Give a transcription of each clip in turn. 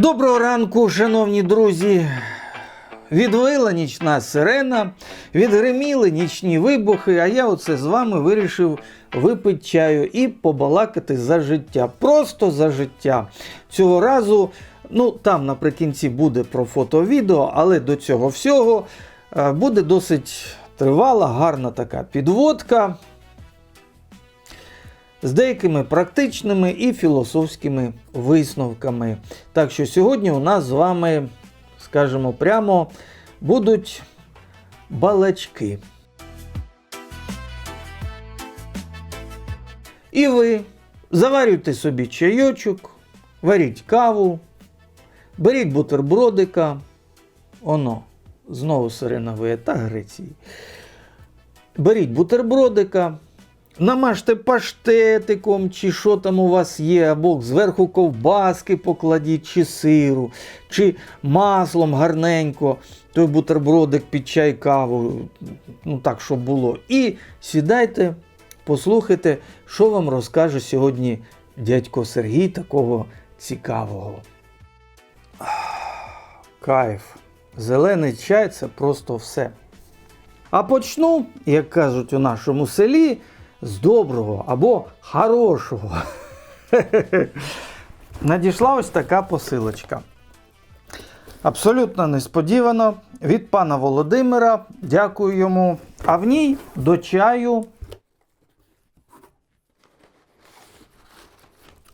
Доброго ранку, шановні друзі! Відвила нічна сирена, відгриміли нічні вибухи, а я оце з вами вирішив випити чаю і побалакати за життя. Просто за життя. Цього разу, там наприкінці буде про фото-відео, але до цього всього буде досить тривала, гарна така підводка з деякими практичними і філософськими висновками. Так що сьогодні у нас з вами, скажімо прямо, будуть балачки. І ви заварюйте собі чайочок, варіть каву, беріть бутербродика, знову сирена виє, та Греції. Беріть бутербродика, намажте паштетиком, чи що там у вас є, або зверху ковбаски покладіть, чи сиру, чи маслом гарненько той бутербродик під чай, каву, так, щоб було. І сідайте, послухайте, що вам розкаже сьогодні дядько Сергій такого цікавого. Кайф. Зелений чай – це просто все. А почну, як кажуть у нашому селі, з доброго або хорошого. Надійшла ось така посилочка. Абсолютно несподівано, від пана Володимира, дякую йому. А в ній до чаю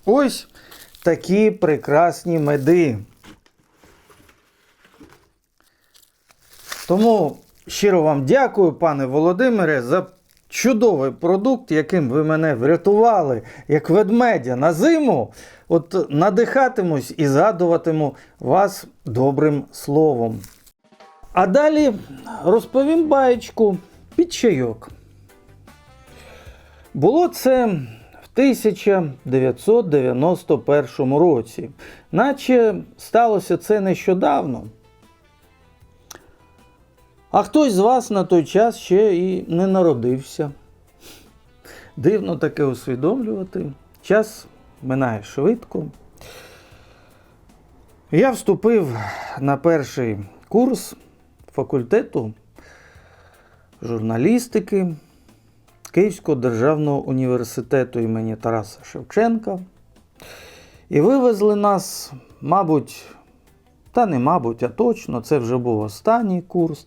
ось такі прекрасні меди. Тому щиро вам дякую, пане Володимире, за чудовий продукт, яким ви мене врятували, як ведмедя на зиму. От надихатимусь і згадуватиму вас добрим словом. А далі розповім баєчку під чайок. Було це в 1991 році. Наче сталося це нещодавно. А хтось з вас на той час ще і не народився. Дивно таке усвідомлювати. Час минає швидко. Я вступив на перший курс факультету журналістики Київського державного університету імені Тараса Шевченка. І вивезли нас, а точно, це вже був останній курс,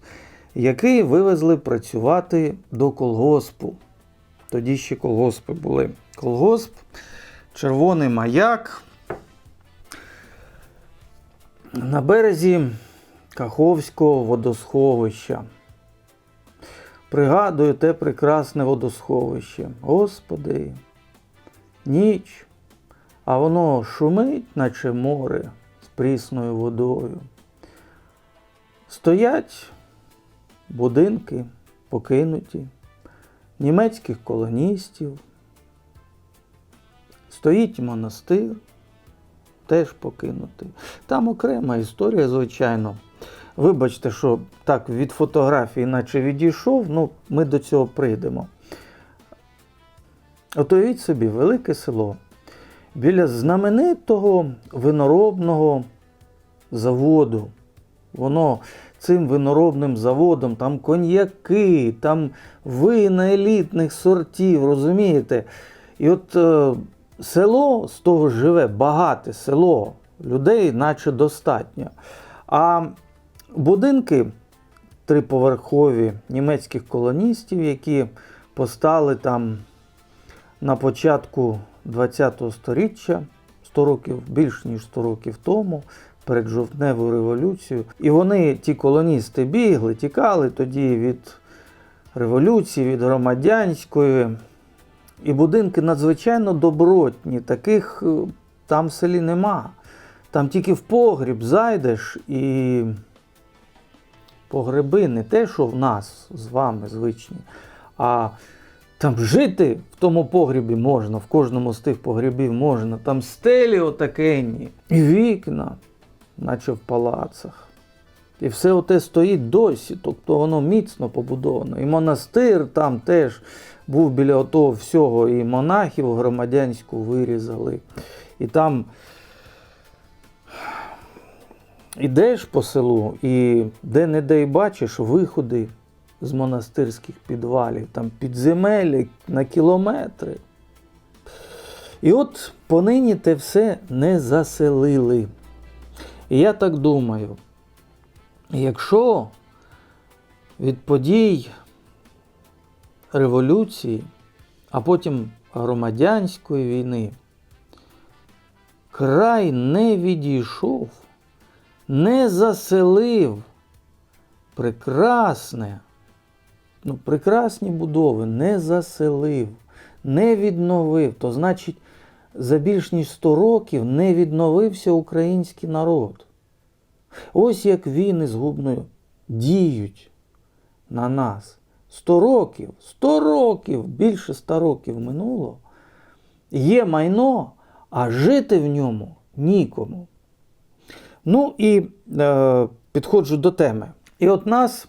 який вивезли працювати до колгоспу. Тоді ще колгоспи були. Колгосп, Червоний Маяк, на березі Каховського водосховища. Пригадую те прекрасне водосховище. Господи, ніч, а воно шумить, наче море з прісною водою. Стоять будинки покинуті, німецьких колоністів. Стоїть монастир, теж покинутий. Там окрема історія, звичайно. Вибачте, що так від фотографії наче відійшов, ми до цього прийдемо. От уявіть собі, велике село. Біля знаменитого виноробного заводу. Воно цим виноробним заводом, там коньяки, там вина елітних сортів, розумієте? І от село з того живе, багате село, людей наче достатньо. А будинки триповерхові німецьких колоністів, які постали там на початку ХХ століття, 100 років, більш ніж 100 років тому, перед жовтневою революцією. І вони, ті колоністи, бігли, тікали тоді від революції, від громадянської. І будинки надзвичайно добротні, таких там в селі нема. Там тільки в погріб зайдеш і погреби не те, що в нас з вами звичні, а там жити в тому погрібі можна, в кожному з тих погрібів можна. Там стелі отакенні і вікна, наче в палацах. І все оте стоїть досі, тобто воно міцно побудовано. І монастир там теж був біля того всього, і монахів громадянську вирізали. І там ідеш по селу і де-не-де й бачиш виходи з монастирських підвалів, там підземелля на кілометри. І от понині те все не заселили. І я так думаю, якщо від подій революції, а потім громадянської війни край не відійшов, не заселив прекрасні будови, не заселив, не відновив, то значить за більш ніж 100 років не відновився український народ. Ось як війни згубною діють на нас. 100 років, більше 100 років минуло. Є майно, а жити в ньому нікому. Ну і підходжу до теми. І от нас,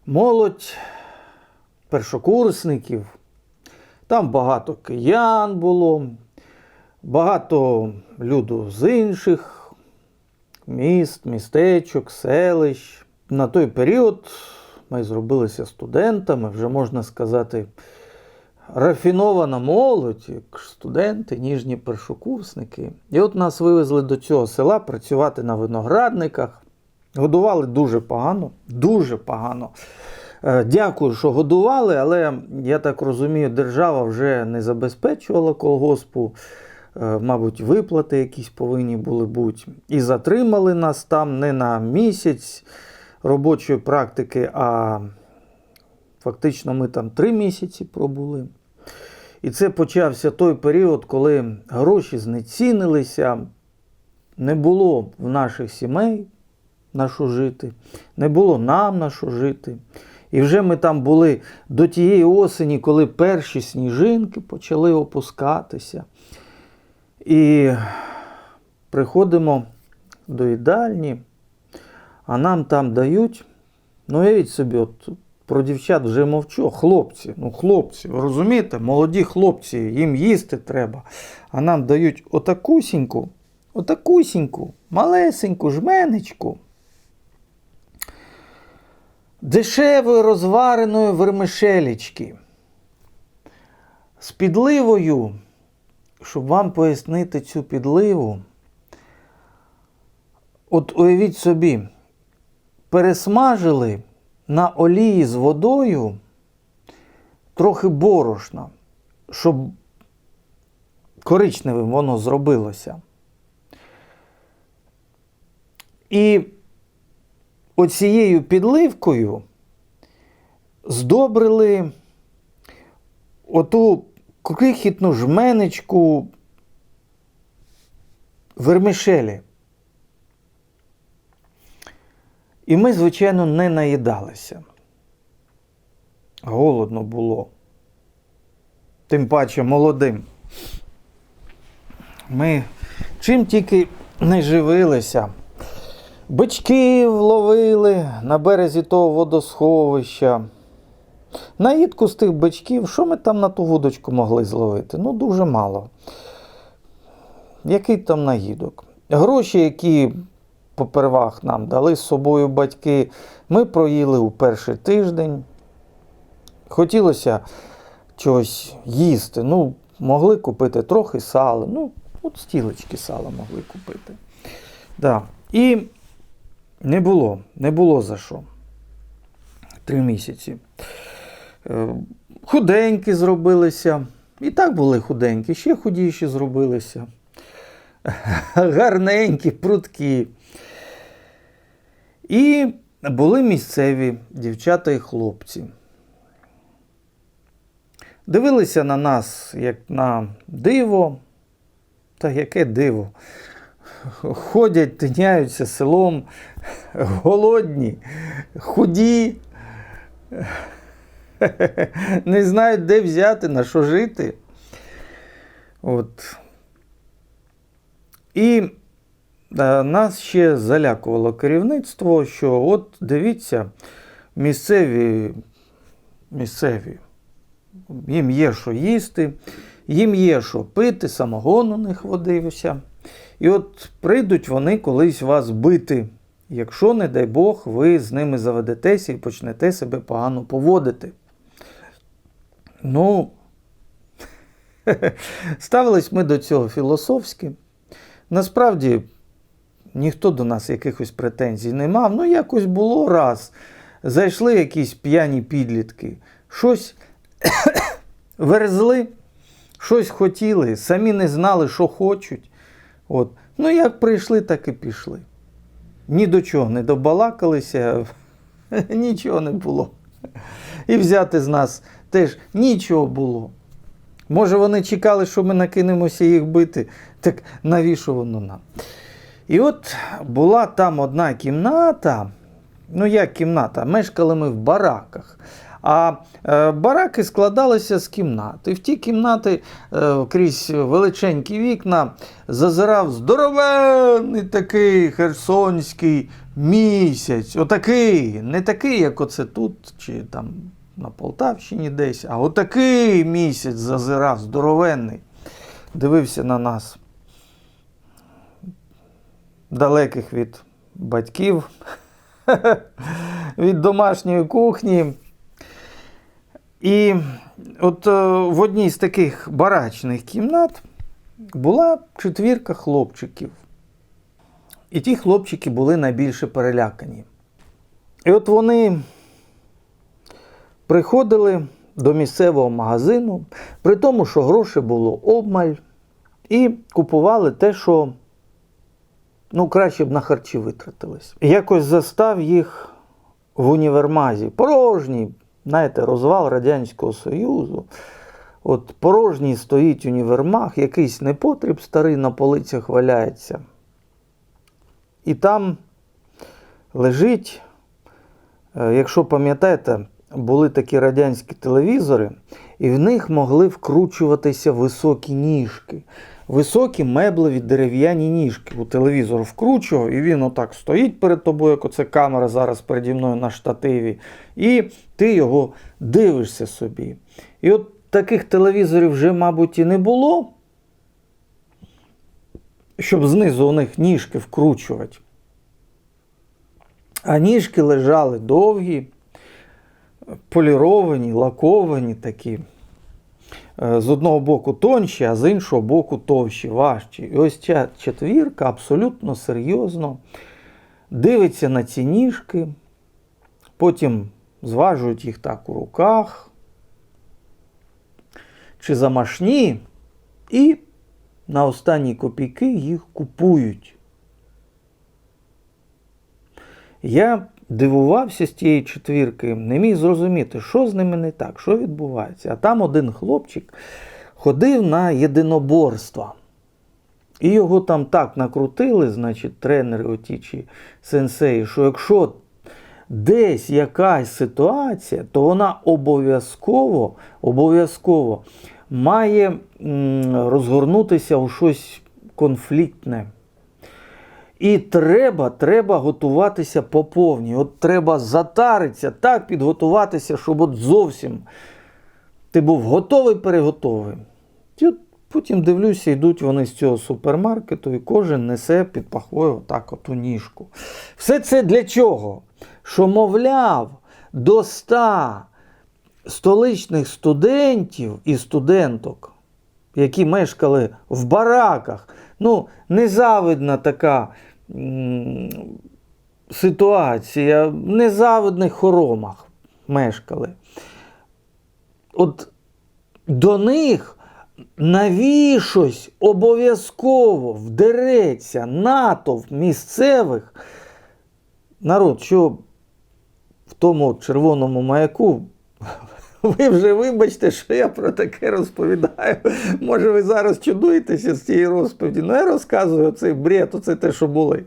молодь першокурсників, там багато киян було, багато люду з інших міст, містечок, селищ. На той період ми зробилися студентами, вже можна сказати, рафінована молодь, як студенти, ніжні першокурсники. І от нас вивезли до цього села працювати на виноградниках. Годували дуже погано, дуже погано. Дякую, що годували, але, я так розумію, держава вже не забезпечувала колгоспу, мабуть, виплати якісь повинні були бути. І затримали нас там не на місяць робочої практики, а фактично ми там 3 місяці пробули. І це почався той період, коли гроші знецінилися, не було в наших сімей на що жити, не було нам на що жити. І вже ми там були до тієї осені, коли перші сніжинки почали опускатися. І приходимо до їдальні, а нам там дають, уявіть собі, от про дівчат вже мовчу, хлопці, ви розумієте, молоді хлопці, їм їсти треба. А нам дають отакусіньку, малесеньку жменечку дешевої розвареної вермишелечки з підливою. Щоб вам пояснити цю підливу, от уявіть собі, пересмажили на олії з водою трохи борошна, щоб коричневим воно зробилося. І оцією підливкою здобрили оту крихітну жменечку вермишелі. І ми, звичайно, не наїдалися. Голодно було. Тим паче молодим. Ми чим тільки не живилися. Бичків ловили на березі того водосховища. Наїдку з тих бичків, що ми там на ту вудочку могли зловити? Дуже мало. Який там наїдок? Гроші, які попервах нам дали з собою батьки, ми проїли у перший тиждень. Хотілося чогось їсти. Могли купити трохи сала. От стілечки сала могли купити. Да. І не було за що. 3 місяці. Худенькі зробилися. І так були худенькі, ще худіші зробилися. Гарненькі, прудкі. І були місцеві дівчата і хлопці. Дивилися на нас, як на диво. Та яке диво? Ходять, тиняються селом, голодні, худі, не знають, де взяти, на що жити. От. І нас ще залякувало керівництво, що от дивіться, місцеві, їм є що їсти, їм є що пити, самогон у них водився. І от прийдуть вони колись вас бити, якщо, не дай Бог, ви з ними заведетеся і почнете себе погано поводити. Ну, ставились ми до цього філософськи. Насправді, ніхто до нас якихось претензій не мав. Ну, якось було раз. Зайшли якісь п'яні підлітки, щось верзли, щось хотіли, самі не знали, що хочуть. От. Ну, як прийшли, так і пішли. Ні до чого не добалакалися, нічого не було. І взяти з нас теж нічого було. Може, вони чекали, що ми накинемося їх бити, так навіщо воно нам? І от була там одна кімната, ну як кімната, мешкали ми в бараках. А бараки складалися з кімнат. І в ті кімнати крізь величенькі вікна зазирав здоровенний такий херсонський місяць. Отакий, не такий, як оце тут, чи там на Полтавщині десь, а отакий місяць зазирав, здоровенний. Дивився на нас, далеких від батьків, від домашньої кухні. І от в одній з таких барачних кімнат була 4 хлопчиків. І ті хлопчики були найбільше перелякані. І от вони приходили до місцевого магазину, при тому, що грошей було обмаль, і купували те, що краще б на харчі витратились. Якось застав їх в універмазі. Порожній, знаєте, розвал Радянського Союзу. От порожній стоїть універмаг, якийсь непотріб старий на полицях валяється. І там лежить, якщо пам'ятаєте, були такі радянські телевізори, і в них могли вкручуватися високі ніжки. Високі меблеві дерев'яні ніжки. У телевізор вкручував, і він отак стоїть перед тобою, як оце камера зараз переді мною на штативі, і ти його дивишся собі. І от таких телевізорів вже, мабуть, і не було, щоб знизу у них ніжки вкручувати. А ніжки лежали довгі, поліровані, лаковані такі. З одного боку тонші, а з іншого боку товщі, важчі. І ось ця 4 абсолютно серйозно дивиться на ці ніжки, потім зважують їх так у руках, чи замашні, і на останні копійки їх купують. Я дивувався з тієї 4, не міг зрозуміти, що з ними не так, що відбувається. А там один хлопчик ходив на єдиноборства. І його там так накрутили, значить, тренери оті чи сенсеї, що якщо десь якась ситуація, то вона обов'язково має розгорнутися у щось конфліктне. І треба готуватися по повній. От треба затаритися, так підготуватися, щоб от зовсім ти був готовий-переготовий. І от потім дивлюся, йдуть вони з цього супермаркету, і кожен несе під пахвою отак оту ніжку. Все це для чого? Що, мовляв, до 100 столичних студентів і студенток, які мешкали в бараках, незавидна така ситуація, в незавидних хоромах мешкали. От до них навіщось обов'язково вдереться натовп місцевих. Народ, що в тому червоному маяку, ви вже вибачте, що я про таке розповідаю. Може, ви зараз чудуєтеся з цієї розповіді. Я розказую оцей бред, оце те, що були.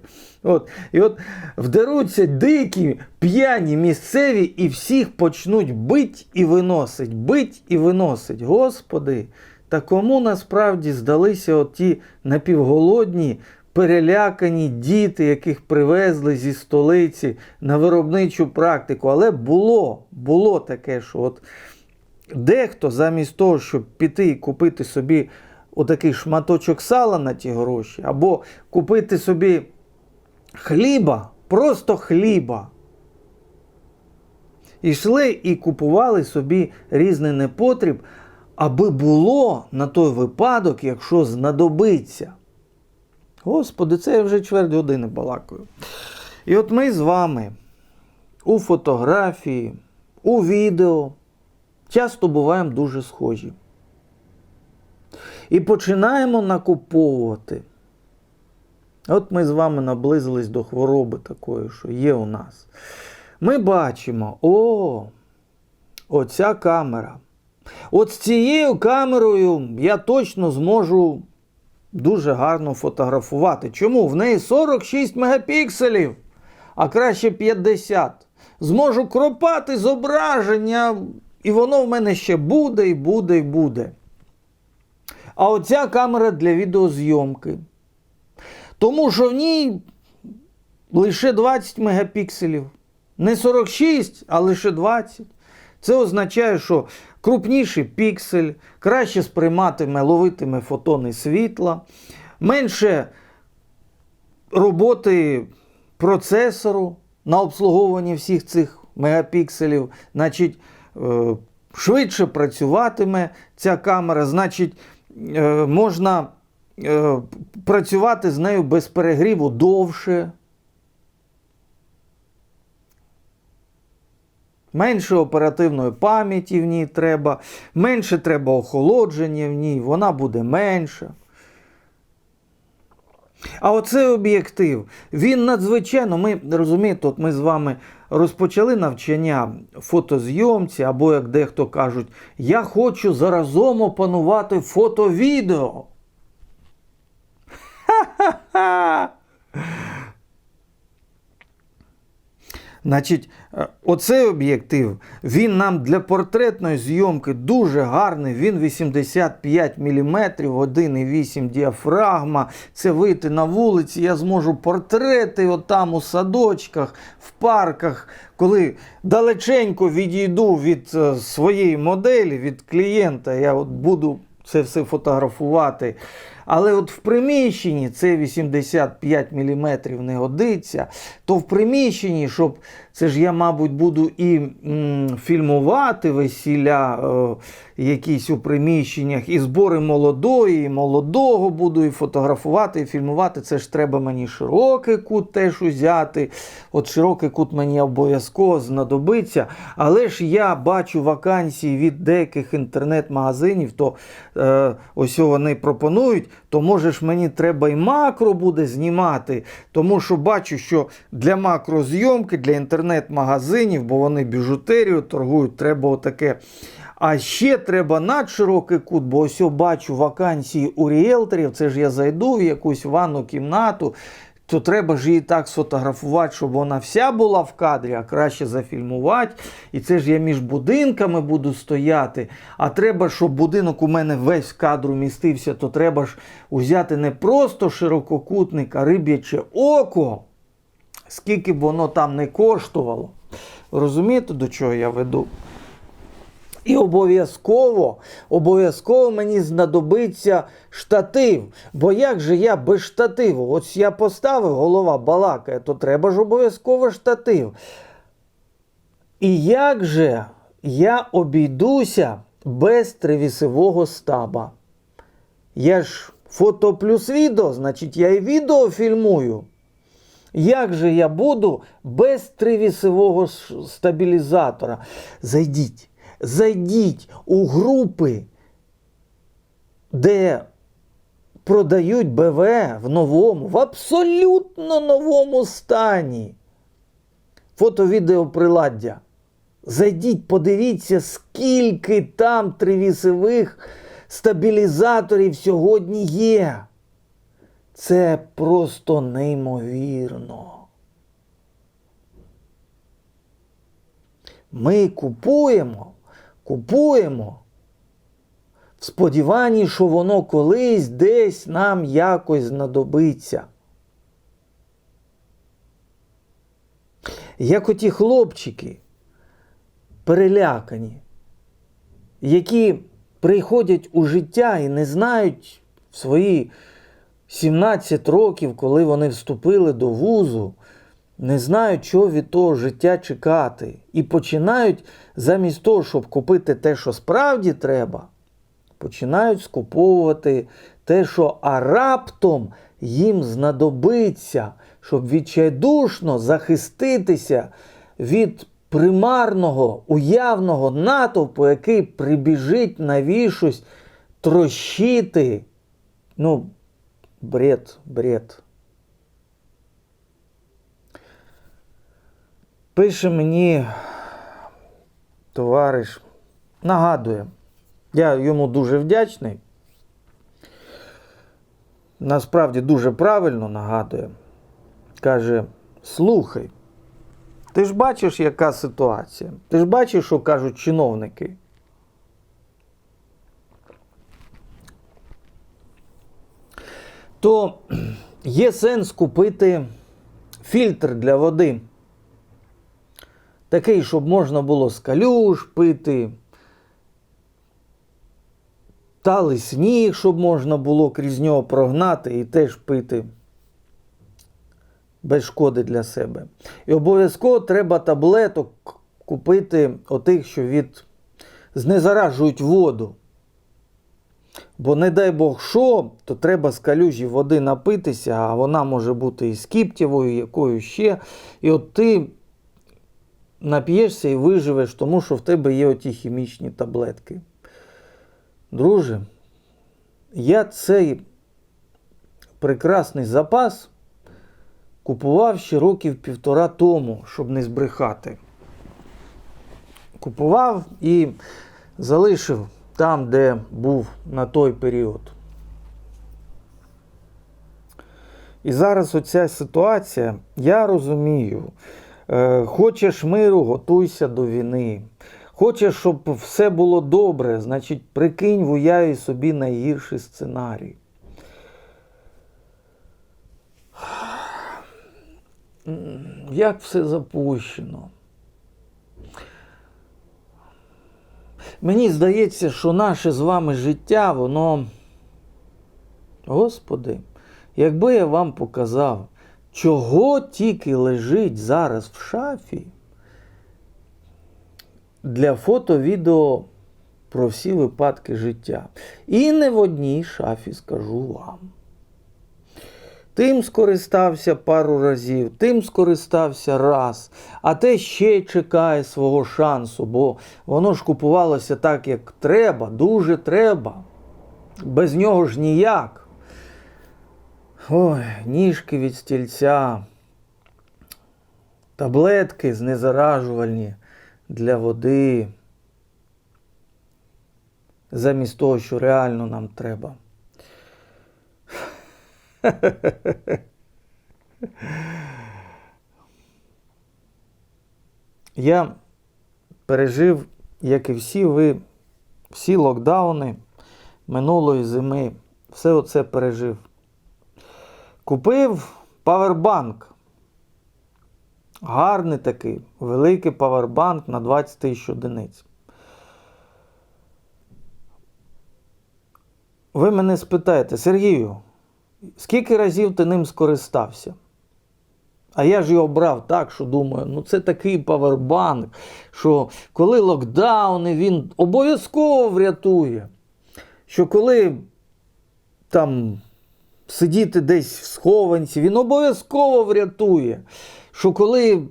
І от вдеруться дикі, п'яні місцеві і всіх почнуть бить і виносить. Господи, та кому насправді здалися оті напівголодні, перелякані діти, яких привезли зі столиці на виробничу практику. Але було таке, що от дехто замість того, щоб піти і купити собі отакий шматочок сала на ті гроші, або купити собі хліба, просто хліба, йшли і купували собі різний непотріб, аби було на той випадок, якщо знадобиться. Господи, це я вже чверть години балакаю. І от ми з вами у фотографії, у відео часто буваємо дуже схожі. І починаємо накуповувати. От ми з вами наблизились до хвороби такої, що є у нас. Ми бачимо, оця камера. От з цією камерою я точно зможу дуже гарно фотографувати. Чому? В неї 46 мегапікселів, а краще 50. Зможу кропати зображення, і воно в мене ще буде, і буде, і буде. А оця камера для відеозйомки. Тому що в ній лише 20 мегапікселів. Не 46, а лише 20. Це означає, що крупніший піксель, краще сприйматиме, ловитиме фотони світла, менше роботи процесору на обслуговуванні всіх цих мегапікселів, значить, швидше працюватиме ця камера, значить, можна працювати з нею без перегріву довше. Менше оперативної пам'яті в ній треба, менше треба охолодження в ній, вона буде менша. А оцей об'єктив, він надзвичайно, ми, розумієте, от ми з вами розпочали навчання фотозйомці, або, як дехто кажуть, я хочу заразом опанувати фото-відео. Ха-ха-ха! Значить, оцей об'єктив, він нам для портретної зйомки дуже гарний, він 85 мм, 1,8 діафрагма, це вийти на вулиці, я зможу портрети отам у садочках, в парках, коли далеченько відійду від своєї моделі, від клієнта, я от буду це все фотографувати. Але от в приміщенні це 85 мм не годиться, то в приміщенні, щоб, це ж я, мабуть, буду і фільмувати весілля якісь у приміщеннях, і збори молодої, і молодого буду і фотографувати, і фільмувати, це ж треба мені широкий кут теж узяти, от широкий кут мені обов'язково знадобиться, але ж я бачу вакансії від деяких інтернет-магазинів, то ось вони пропонують, то може ж мені треба і макро буде знімати, тому що бачу, що для макрозйомки, для інтернет-магазинів, бо вони біжутерію торгують, треба отаке. А ще треба надширокий кут, бо ось я бачу вакансії у ріелторів, це ж я зайду в якусь ванну кімнату, то треба ж її так сфотографувати, щоб вона вся була в кадрі, а краще зафільмувати. І це ж я між будинками буду стояти. А треба, щоб будинок у мене весь в кадру містився, то треба ж узяти не просто ширококутник, а риб'яче око. Скільки б воно там не коштувало. Розумієте, до чого я веду? І обов'язково мені знадобиться штатив. Бо як же я без штативу? Ось я поставив, голова балакає, то треба ж обов'язково штатив. І як же я обійдуся без тривісового стаба? Я ж фото плюс відео, значить я і відео фільмую. Як же я буду без тривісового стабілізатора? Зайдіть у групи, де продають БВ в новому, в абсолютно новому стані. Фото-відеоприладдя. Зайдіть, подивіться, скільки там тривісових стабілізаторів сьогодні є. Це просто неймовірно. Ми купуємо в сподіванні, що воно колись десь нам якось знадобиться. Як оті хлопчики перелякані, які приходять у життя і не знають в свої 17 років, коли вони вступили до вузу, не знають, що від того життя чекати. І починають, замість того, щоб купити те, що справді треба, починають скуповувати те, що раптом їм знадобиться, щоб відчайдушно захиститися від примарного, уявного натовпу, який прибіжить навіщось трощити. Ну, бред. Пише мені товариш, нагадує, я йому дуже вдячний, насправді дуже правильно нагадує, каже, слухай, ти ж бачиш, яка ситуація, ти ж бачиш, що кажуть чиновники. То є сенс купити фільтр для води. Такий, щоб можна було з калюж пити, талий сніг, щоб можна було крізь нього прогнати і теж пити без шкоди для себе. І обов'язково треба таблеток купити отих, що знезаражують воду. Бо не дай Бог що, то треба з калюжі води напитися, а вона може бути і скіптєвою, якою ще. І от ти нап'єшся і виживеш, тому що в тебе є оті хімічні таблетки. Друже, я цей прекрасний запас купував ще років 1,5 тому, щоб не збрехати. Купував і залишив там, де був на той період. І зараз оця ситуація, я розумію, хочеш миру, готуйся до війни. Хочеш, щоб все було добре, значить прикинь в уяві собі найгірший сценарій. Як все запущено. Мені здається, що наше з вами життя, воно, Господи, якби я вам показав, чого тільки лежить зараз в шафі для фото-відео про всі випадки життя. І не в одній шафі, скажу вам. Тим скористався пару разів, тим скористався раз, а те ще чекає свого шансу, бо воно ж купувалося так, як треба, дуже треба. Без нього ж ніяк. Ой, ніжки від стільця, таблетки знезаражувальні для води, замість того, що реально нам треба. Я пережив, як і всі ви, всі локдауни минулої зими. Все оце пережив. Купив павербанк. Гарний такий, великий павербанк на 20 тисяч одиниць. Ви мене спитаєте, Сергію, скільки разів ти ним скористався? А я ж його брав так, що думаю, ну це такий павербанк, що коли локдауни, він обов'язково врятує. Що коли там сидіти десь в схованці, він обов'язково врятує. Що коли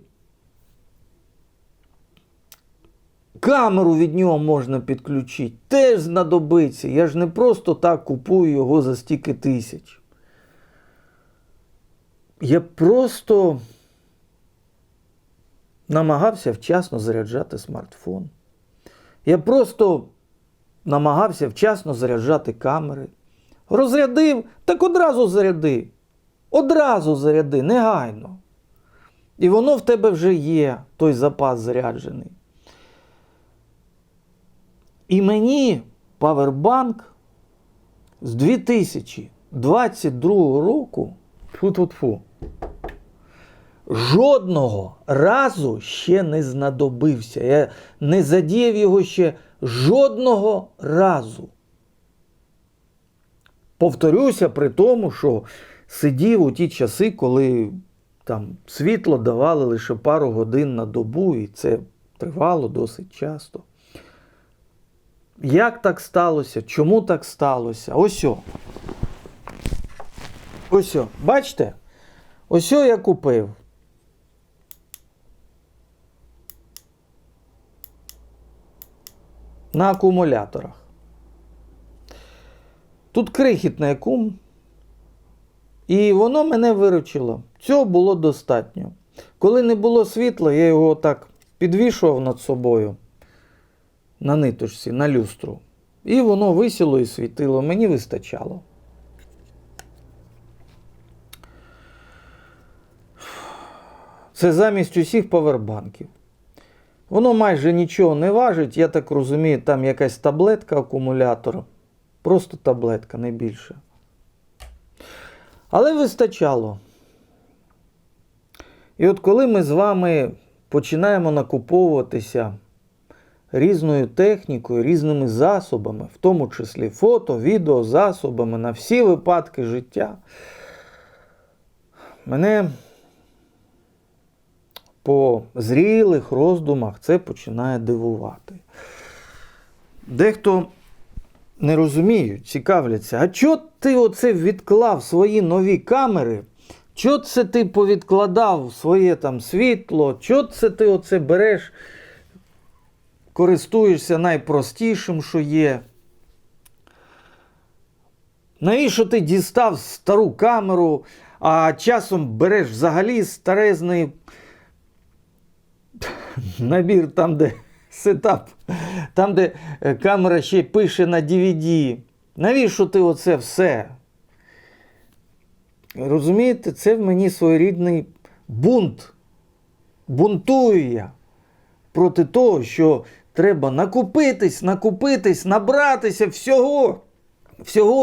камеру від нього можна підключити, теж знадобиться. Я ж не просто так купую його за стільки тисяч. Я просто намагався вчасно заряджати смартфон. Я просто намагався вчасно заряджати камери. Розрядив, так одразу заряди. Одразу заряди, негайно. І воно в тебе вже є, той запас заряджений. І мені павербанк з 2022 року тьфу-тьфу-тьфу, жодного разу ще не знадобився. Я не задіяв його ще Жодного разу. Повторюся при тому, що сидів у ті часи, коли там світло давали лише пару годин на добу, і це тривало досить часто. Як так сталося? Чому так сталося? Ось. Ось. Бачите? Ось я купив. На акумуляторах. Тут крихітний акум. І воно мене виручило. Цього було достатньо. Коли не було світла, я його так підвішував над собою. На ниточці, на люстру. І воно висіло і світило. Мені вистачало. Це замість усіх павербанків. Воно майже нічого не важить. Я так розумію, там якась таблетка акумулятора. Просто таблетка, не більше. Але вистачало. І от коли ми з вами починаємо накуповуватися різною технікою, різними засобами, в тому числі фото, відео, засобами на всі випадки життя, мене по зрілих роздумах це починає дивувати. Дехто не розуміють, цікавляться, а чого ти оце відклав свої нові камери? Чого це ти повідкладав своє там світло? Чого це ти оце береш, користуєшся найпростішим, що є? Навіщо ти дістав стару камеру, а часом береш взагалі старезний набір, там, де сетап, там, де камера ще пише на DVD. Навіщо ти оце все? Розумієте, це в мені своєрідний бунт. Бунтую я проти того, що треба накупитись, набратися всього,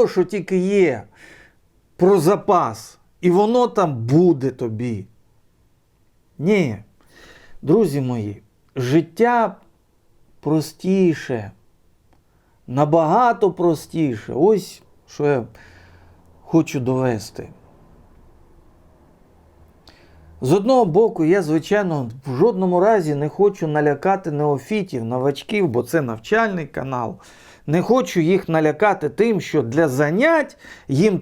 що тільки є, про запас. І воно там буде тобі. Ні, друзі мої, життя простіше, набагато простіше. Ось, що я хочу довести. З одного боку, я, звичайно, в жодному разі не хочу налякати неофітів, новачків, бо це навчальний канал. Не хочу їх налякати тим, що для занять їм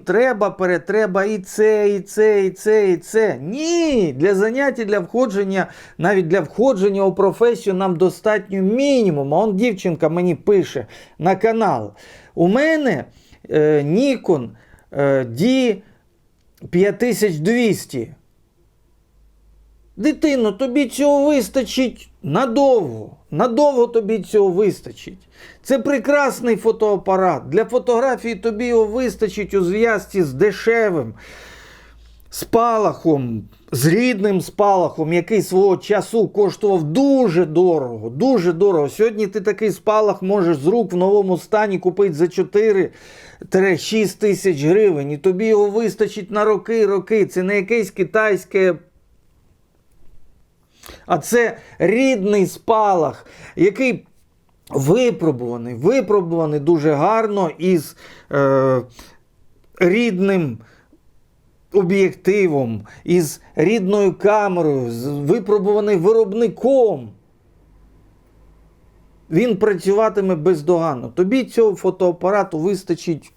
перетреба і це. Ні, для занять і для входження, навіть для входження у професію нам достатньо мінімум. А он дівчинка мені пише на канал. У мене Nikon D5200. Дитино, тобі цього вистачить надовго. Надовго тобі цього вистачить. Це прекрасний фотоапарат. Для фотографії тобі його вистачить у зв'язці з дешевим спалахом, з рідним спалахом, який свого часу коштував дуже дорого. Дуже дорого. Сьогодні ти такий спалах можеш з рук в новому стані купити за 4-6 тисяч гривень. І тобі його вистачить на роки. Це не якесь китайське, а це рідний спалах, який випробуваний дуже гарно із рідним об'єктивом, із рідною камерою, випробуваний виробником. Він працюватиме бездоганно. Тобі цього фотоапарату вистачить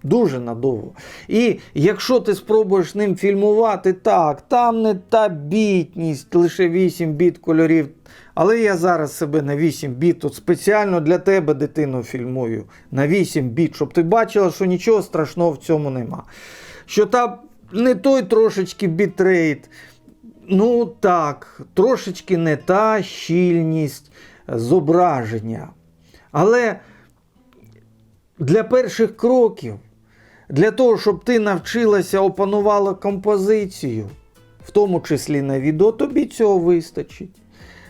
дуже надовго. І якщо ти спробуєш ним фільмувати, так, там не та бітність, лише 8 біт кольорів. Але я зараз себе на 8 біт, от спеціально для тебе, дитино, фільмую на 8 біт, щоб ти бачила, що нічого страшного в цьому нема. Що там не той трошечки бітрейт, ну так, трошечки не та щільність зображення. Але для перших кроків, для того, щоб ти навчилася, опанувала композицію, в тому числі на відео, тобі цього вистачить.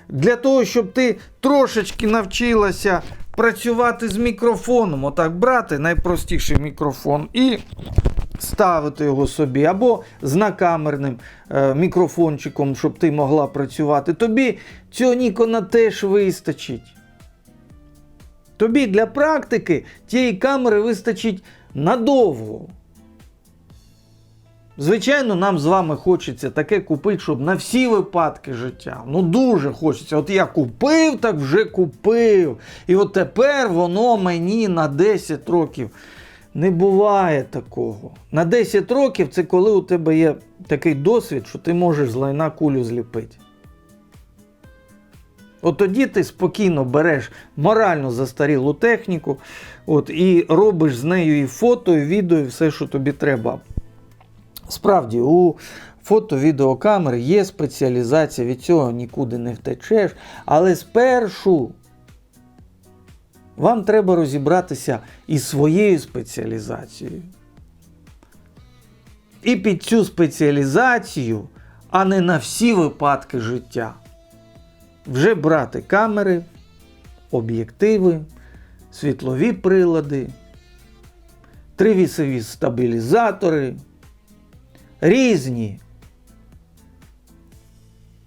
Для того, щоб ти трошечки навчилася працювати з мікрофоном, отак брати найпростіший мікрофон і ставити його собі, або з накамерним мікрофончиком, щоб ти могла працювати, тобі цього Нікона теж вистачить. Тобі для практики тієї камери вистачить надовго. Звичайно, нам з вами хочеться таке купити, щоб на всі випадки життя. Ну дуже хочеться. От я купив, так вже купив. І от тепер воно мені на 10 років. Не буває такого. На 10 років це коли у тебе є такий досвід, що ти можеш з лайна кулю зліпити. От тоді ти спокійно береш морально застарілу техніку і робиш з нею і фото, і відео, і все, що тобі треба. Справді, у фото-відеокамери є спеціалізація, від цього нікуди не втечеш, але спершу вам треба розібратися із своєю спеціалізацією. І під цю спеціалізацію, а не на всі випадки життя, вже брати камери, об'єктиви, світлові прилади, тривісові стабілізатори, різні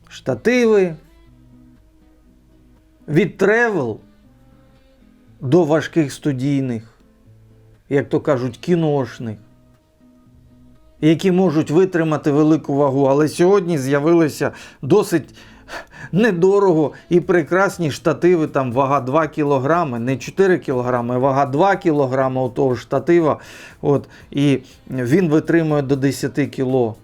штативи, від тревел до важких студійних, як то кажуть, кіношних, які можуть витримати велику вагу. Але сьогодні з'явилися досить недорого і прекрасні штативи, там вага 2 кг, не 4 кг, а вага 2 кг у того штатива. І він витримує до 10 кг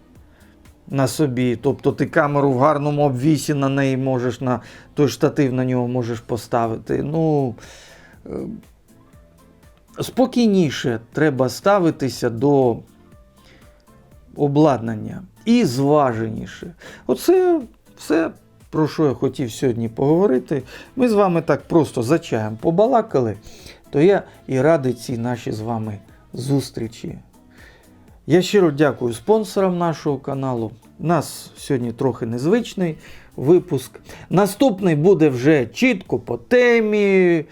на собі. Тобто ти камеру в гарному обвісі на неї можеш, на той штатив на нього можеш поставити. Спокійніше треба ставитися до обладнання і зваженіше. Оце все, про що я хотів сьогодні поговорити. Ми з вами так просто за чаєм побалакали, то я і радий цій нашій з вами зустрічі. Я щиро дякую спонсорам нашого каналу. У нас сьогодні трохи незвичний випуск. Наступний буде вже чітко по темі,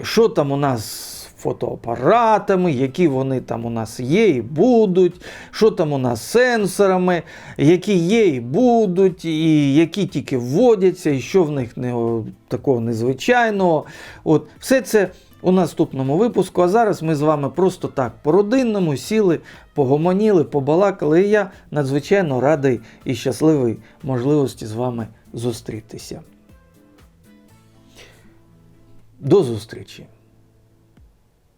що там у нас з фотоапаратами, які вони там у нас є і будуть, що там у нас з сенсорами, які є і будуть, і які тільки вводяться, і що в них такого незвичайного. Все це у наступному випуску. А зараз ми з вами просто так по-родинному сіли, погомоніли, побалакали. І я надзвичайно радий і щасливий можливості з вами зустрітися. До зустрічі!